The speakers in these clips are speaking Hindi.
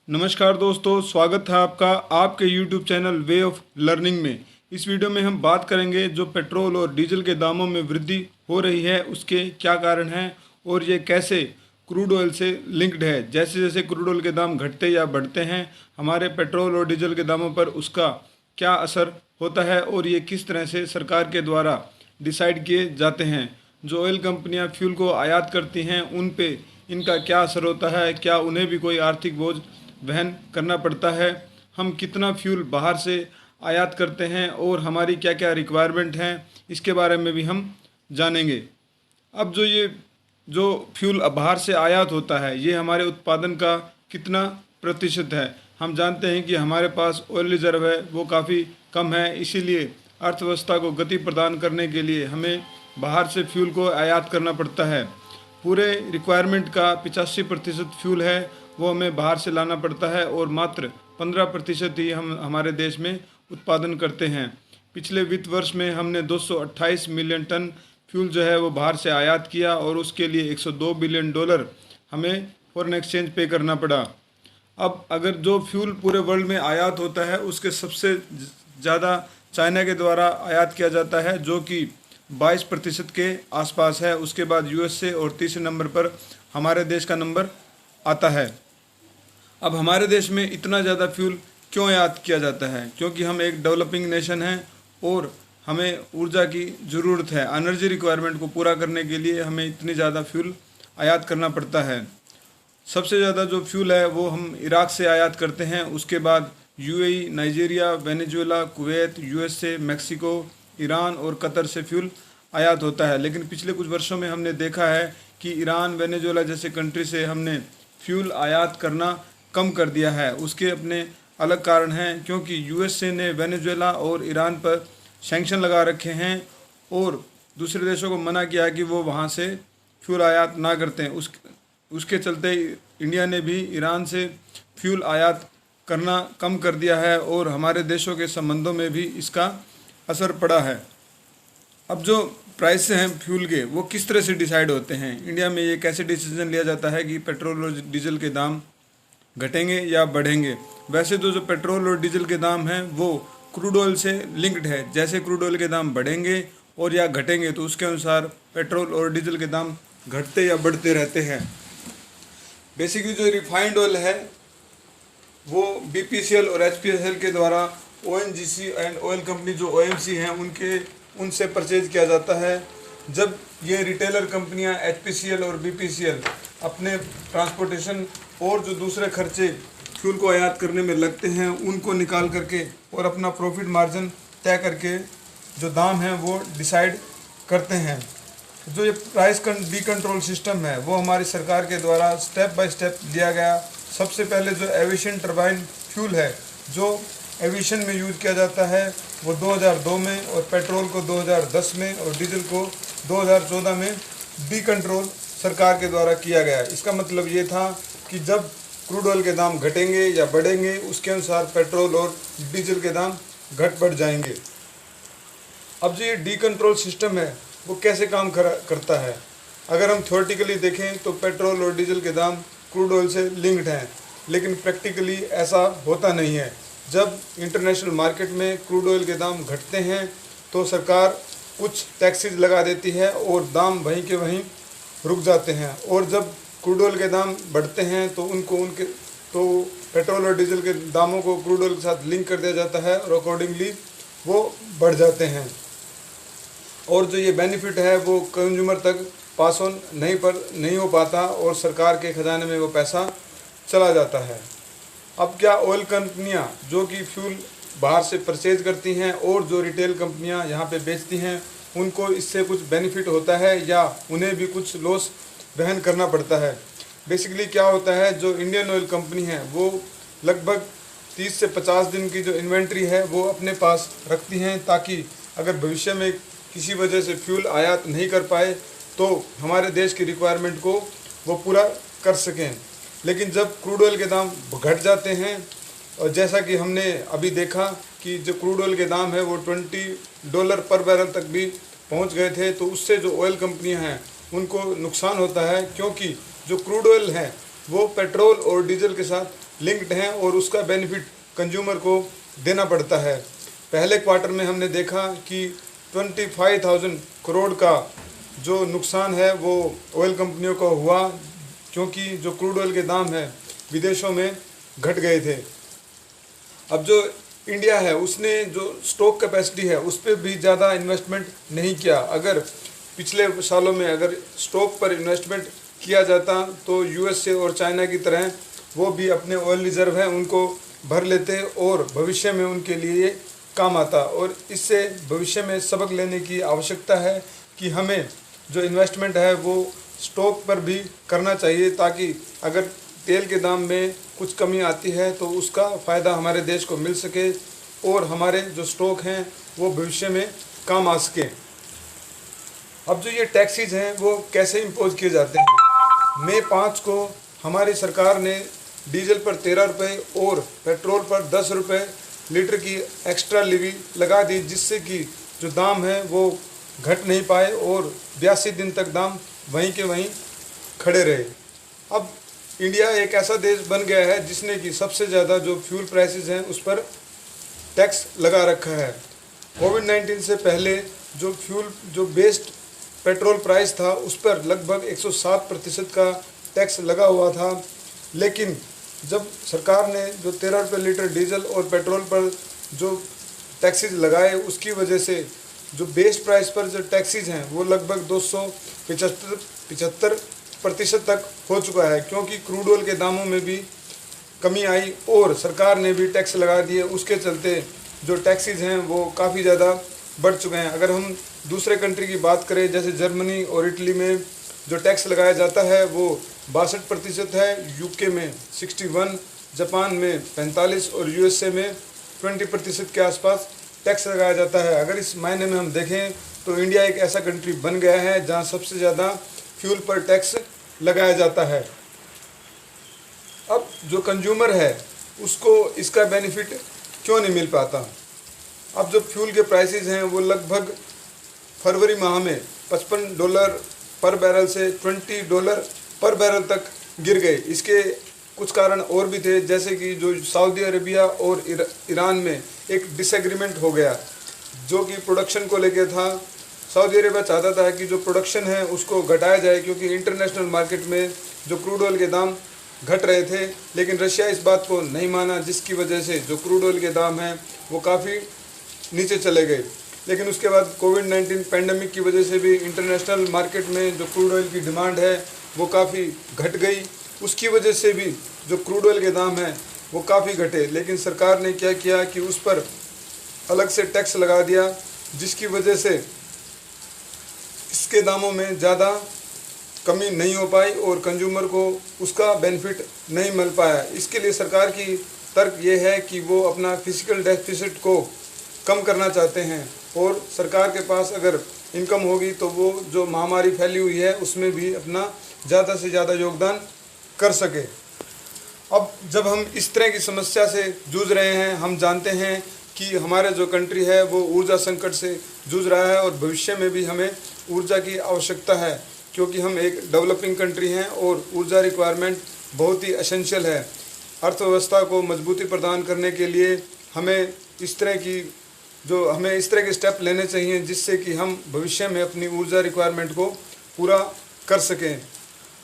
नमस्कार दोस्तों, स्वागत है आपका आपके YouTube channel way of learning में। इस वीडियो में हम बात करेंगे जो पेट्रोल और डीजल के दामों में वृद्धि हो रही है उसके क्या कारण हैं और ये कैसे क्रूड ऑयल से लिंक्ड है। जैसे जैसे क्रूड ऑयल के दाम घटते या बढ़ते हैं, हमारे पेट्रोल और डीजल के दामों पर उसका क्या असर होता है और ये किस तरह से सरकार के द्वारा डिसाइड किए जाते हैं। जो ऑयल कंपनियां फ्यूल को आयात करती हैं उन पे इनका क्या असर होता है, क्या उन्हें भी कोई आर्थिक बोझ वहन करना पड़ता है, हम कितना फ्यूल बाहर से आयात करते हैं और हमारी क्या क्या रिक्वायरमेंट हैं, इसके बारे में भी हम जानेंगे। अब जो फ्यूल बाहर से आयात होता है ये हमारे उत्पादन का कितना प्रतिशत है। हम जानते हैं कि हमारे पास ऑयल रिजर्व है वो काफ़ी कम है, इसीलिए अर्थव्यवस्था को गति प्रदान करने के लिए हमें बाहर से फ्यूल को आयात करना पड़ता है। पूरे रिक्वायरमेंट का 85% फ्यूल है वो हमें बाहर से लाना पड़ता है और मात्र 15% ही हम हमारे देश में उत्पादन करते हैं। पिछले वित्त वर्ष में हमने 228 मिलियन टन फ्यूल जो है वो बाहर से आयात किया और उसके लिए 102 बिलियन डॉलर हमें फॉरेन एक्सचेंज पे करना पड़ा। अब अगर जो फ्यूल पूरे वर्ल्ड में आयात होता है उसके सबसे ज़्यादा चाइना के द्वारा आयात किया जाता है जो कि 22% के आसपास है। उसके बाद यूएसए और तीसरे नंबर पर हमारे देश का नंबर आता है। अब हमारे देश में इतना ज़्यादा फ्यूल क्यों आयात किया जाता है? क्योंकि हम एक डेवलपिंग नेशन हैं और हमें ऊर्जा की ज़रूरत है। एनर्जी रिक्वायरमेंट को पूरा करने के लिए हमें इतनी ज़्यादा फ्यूल आयात करना पड़ता है। सबसे ज़्यादा जो फ्यूल है वो हम इराक से आयात करते हैं, उसके बाद UAE, Nigeria, Venezuela, Kuwait, USA, Mexico, Iran और कतर से फ्यूल आयात होता है। लेकिन पिछले कुछ वर्षों में हमने देखा है कि ईरान, वेनेजुएला जैसे कंट्री से हमने फ्यूल आयात करना कम कर दिया है। उसके अपने अलग कारण हैं, क्योंकि यूएसए ने वेनेजुएला और ईरान पर सैंक्शन लगा रखे हैं और दूसरे देशों को मना किया है कि वो वहाँ से फ्यूल आयात ना करते हैं। उसके चलते इंडिया ने भी ईरान से फ्यूल आयात करना कम कर दिया है और हमारे देशों के संबंधों में भी इसका असर पड़ा है। अब जो प्राइस हैं फ्यूल के वो किस तरह से डिसाइड होते हैं? इंडिया में ये कैसे डिसीजन लिया जाता है कि पेट्रोल और डीजल के दाम घटेंगे या बढ़ेंगे? वैसे तो जो पेट्रोल और डीजल के दाम हैं वो क्रूड ऑयल से लिंक्ड है। जैसे क्रूड ऑयल के दाम बढ़ेंगे और या घटेंगे तो उसके अनुसार पेट्रोल और डीजल के दाम घटते या बढ़ते रहते हैं। बेसिकली जो रिफाइंड ऑयल है वो बीपीसीएल और एचपीसीएल के द्वारा ओएनजीसी एंड ऑयल कंपनी जो ओएमसी हैं उनसे परचेज किया जाता है। जब ये रिटेलर कंपनियां एचपीसीएल और बीपीसीएल अपने ट्रांसपोर्टेशन और जो दूसरे खर्चे फ्यूल को आयात करने में लगते हैं उनको निकाल करके और अपना प्रॉफिट मार्जिन तय करके जो दाम हैं वो डिसाइड करते हैं। जो ये प्राइस डी कंट्रोल सिस्टम है वो हमारी सरकार के द्वारा स्टेप बाय स्टेप लिया गया। सबसे पहले जो एविएशन टरबाइन फ्यूल है जो एविएशन में यूज किया जाता है वो 2002 में, और पेट्रोल को 2010 में और डीजल को 2014 में डी कंट्रोल सरकार के द्वारा किया गया। इसका मतलब ये था कि जब क्रूड ऑयल के दाम घटेंगे या बढ़ेंगे उसके अनुसार पेट्रोल और डीजल के दाम घट बढ़ जाएंगे। अब जो ये डी कंट्रोल सिस्टम है वो कैसे काम करता है? अगर हम थ्योरेटिकली देखें तो पेट्रोल और डीजल के दाम क्रूड ऑयल से लिंक्ड हैं, लेकिन प्रैक्टिकली ऐसा होता नहीं है। जब इंटरनेशनल मार्केट में क्रूड ऑयल के दाम घटते हैं तो सरकार कुछ टैक्सेस लगा देती है और दाम वहीं के वहीं रुक जाते हैं, और जब क्रूड ऑयल के दाम बढ़ते हैं तो तो पेट्रोल और डीजल के दामों को क्रूड ऑयल के साथ लिंक कर दिया जाता है और अकॉर्डिंगली वो बढ़ जाते हैं। और जो ये बेनिफिट है वो कंज्यूमर तक पास ऑन नहीं हो पाता और सरकार के खजाने में वो पैसा चला जाता है। अब क्या ऑयल कंपनियां जो कि फ्यूल बाहर से परचेज करती हैं और जो रिटेल कंपनियां यहाँ पे बेचती हैं उनको इससे कुछ बेनिफिट होता है या उन्हें भी कुछ लॉस वहन करना पड़ता है? बेसिकली क्या होता है, जो इंडियन ऑयल कंपनी है वो लगभग 30 से 50 दिन की जो इन्वेंट्री है वो अपने पास रखती हैं, ताकि अगर भविष्य में किसी वजह से फ्यूल आयात नहीं कर पाए तो हमारे देश की रिक्वायरमेंट को वो पूरा कर सकें। लेकिन जब क्रूड ऑयल के दाम घट जाते हैं, और जैसा कि हमने अभी देखा कि जो क्रूड ऑयल के दाम है वो $20 पर बैरल तक भी पहुंच गए थे, तो उससे जो ऑयल कंपनियां हैं उनको नुकसान होता है, क्योंकि जो क्रूड ऑयल है वो पेट्रोल और डीजल के साथ लिंक्ड हैं और उसका बेनिफिट कंज्यूमर को देना पड़ता है। पहले क्वार्टर में हमने देखा कि 25,000 करोड़ का जो नुकसान है वो ऑयल कंपनियों को हुआ, क्योंकि जो क्रूड ऑयल के दाम हैं विदेशों में घट गए थे। अब जो इंडिया है उसने जो स्टॉक कैपेसिटी है उस पर भी ज़्यादा इन्वेस्टमेंट नहीं किया। अगर पिछले सालों में अगर स्टॉक पर इन्वेस्टमेंट किया जाता तो यूएसए और चाइना की तरह वो भी अपने ऑयल रिजर्व हैं उनको भर लेते और भविष्य में उनके लिए काम आता। और इससे भविष्य में सबक लेने की आवश्यकता है कि हमें जो इन्वेस्टमेंट है वो स्टॉक पर भी करना चाहिए, ताकि अगर तेल के दाम में कुछ कमी आती है तो उसका फ़ायदा हमारे देश को मिल सके और हमारे जो स्टॉक हैं वो भविष्य में काम आ सके। अब जो ये टैक्सेस हैं वो कैसे इम्पोज किए जाते हैं। मई 5 को हमारी सरकार ने डीजल पर 13 रुपये और पेट्रोल पर 10 रुपये लीटर की एक्स्ट्रा लीवी लगा दी, जिससे कि जो दाम है वो घट नहीं पाए और 82 दिन तक दाम वहीं के वहीं खड़े रहे। अब इंडिया एक ऐसा देश बन गया है जिसने कि सबसे ज़्यादा जो फ्यूल प्राइसेस हैं उस पर टैक्स लगा रखा है। कोविड-19 से पहले जो बेस्ड पेट्रोल प्राइस था उस पर लगभग 107% का टैक्स लगा हुआ था, लेकिन जब सरकार ने जो 13 रुपये लीटर डीजल और पेट्रोल पर जो टैक्सेस लगाए उसकी वजह से जो बेस्ड प्राइस पर जो टैक्सेस हैं वो लगभग 275% तक हो चुका है, क्योंकि क्रूड ऑयल के दामों में भी कमी आई और सरकार ने भी टैक्स लगा दिए। उसके चलते जो टैक्सेस हैं वो काफ़ी ज़्यादा बढ़ चुके हैं। अगर हम दूसरे कंट्री की बात करें जैसे जर्मनी और इटली में जो टैक्स लगाया जाता है वो 62% है, यूके में 61, जापान में 45 और यूएसए में 20% के आसपास टैक्स लगाया जाता है। अगर इस मायने में हम देखें तो इंडिया एक ऐसा कंट्री बन गया है जहां सबसे ज़्यादा फ्यूल पर टैक्स लगाया जाता है। अब जो कंज्यूमर है उसको इसका बेनिफिट क्यों नहीं मिल पाता। अब जो फ्यूल के प्राइसेस हैं वो लगभग फरवरी माह में $55 पर बैरल से $20 पर बैरल तक गिर गए। इसके कुछ कारण और भी थे, जैसे कि जो सऊदी अरेबिया और ईरान में एक डिसएग्रीमेंट हो गया जो कि प्रोडक्शन को लेके था। सऊदी अरेबिया चाहता था कि जो प्रोडक्शन है उसको घटाया जाए, क्योंकि इंटरनेशनल मार्केट में जो क्रूड ऑयल के दाम घट रहे थे, लेकिन रशिया इस बात को नहीं माना, जिसकी वजह से जो क्रूड ऑयल के दाम हैं वो काफ़ी नीचे चले गए। लेकिन उसके बाद कोविड-19 पैंडमिक की वजह से भी इंटरनेशनल मार्केट में जो क्रूड ऑयल की डिमांड है वो काफ़ी घट गई। उसकी वजह से भी जो क्रूड ऑयल के दाम हैं वो काफ़ी घटे। लेकिन सरकार ने क्या किया कि उस पर अलग से टैक्स लगा दिया, जिसकी वजह से इसके दामों में ज़्यादा कमी नहीं हो पाई और कंज्यूमर को उसका बेनिफिट नहीं मिल पाया। इसके लिए सरकार की तर्क ये है कि वो अपना फिजिकल डेफिसिट को कम करना चाहते हैं और सरकार के पास अगर इनकम होगी तो वो जो महामारी फैली हुई है उसमें भी अपना ज़्यादा से ज़्यादा योगदान कर सके। अब जब हम इस तरह की समस्या से जूझ रहे हैं, हम जानते हैं कि हमारा जो कंट्री है वो ऊर्जा संकट से जूझ रहा है और भविष्य में भी हमें ऊर्जा की आवश्यकता है, क्योंकि हम एक डेवलपिंग कंट्री हैं और ऊर्जा रिक्वायरमेंट बहुत ही एसेंशियल है। अर्थव्यवस्था को मजबूती प्रदान करने के लिए हमें इस तरह के स्टेप लेने चाहिए जिससे कि हम भविष्य में अपनी ऊर्जा रिक्वायरमेंट को पूरा कर सकें।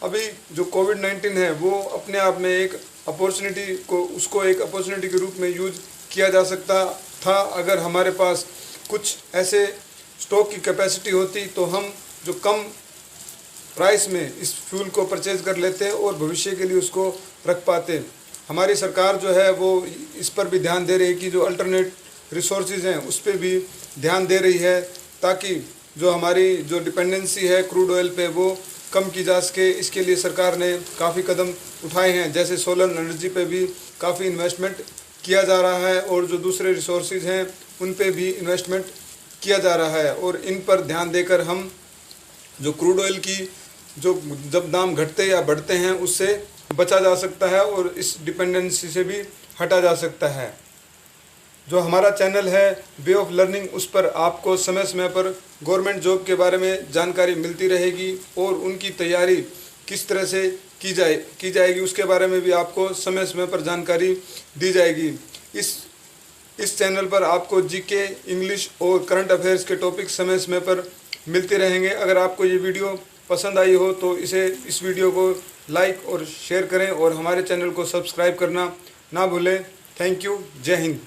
अभी जो कोविड-19 है वो अपने आप में एक अपॉर्चुनिटी के रूप में यूज किया जा सकता था। अगर हमारे पास कुछ ऐसे स्टॉक की कैपेसिटी होती तो हम जो कम प्राइस में इस फ्यूल को परचेज कर लेते और भविष्य के लिए उसको रख पाते। हमारी सरकार जो है वो इस पर भी ध्यान दे रही है कि जो अल्टरनेट रिसोर्सेज हैं उस पर भी ध्यान दे रही है, ताकि जो हमारी जो डिपेंडेंसी है क्रूड ऑयल पे वो कम की जा सके। इसके लिए सरकार ने काफ़ी कदम उठाए हैं, जैसे सोलर एनर्जी पे भी काफ़ी इन्वेस्टमेंट किया जा रहा है और जो दूसरे रिसोर्सेज हैं उन पे भी इन्वेस्टमेंट किया जा रहा है। और इन पर ध्यान देकर हम जो क्रूड ऑयल की जब दाम घटते या बढ़ते हैं उससे बचा जा सकता है और इस डिपेंडेंसी से भी हटा जा सकता है। जो हमारा चैनल है वे ऑफ लर्निंग, उस पर आपको समय समय पर गवर्नमेंट जॉब के बारे में जानकारी मिलती रहेगी और उनकी तैयारी किस तरह से की जाएगी, उसके बारे में भी आपको समय समय पर जानकारी दी जाएगी। इस चैनल पर आपको जीके, इंग्लिश और करंट अफेयर्स के टॉपिक समय समय पर मिलते रहेंगे। अगर आपको ये वीडियो पसंद आई हो तो इस वीडियो को लाइक और शेयर करें और हमारे चैनल को सब्सक्राइब करना ना भूलें। Thank you. जय हिंद।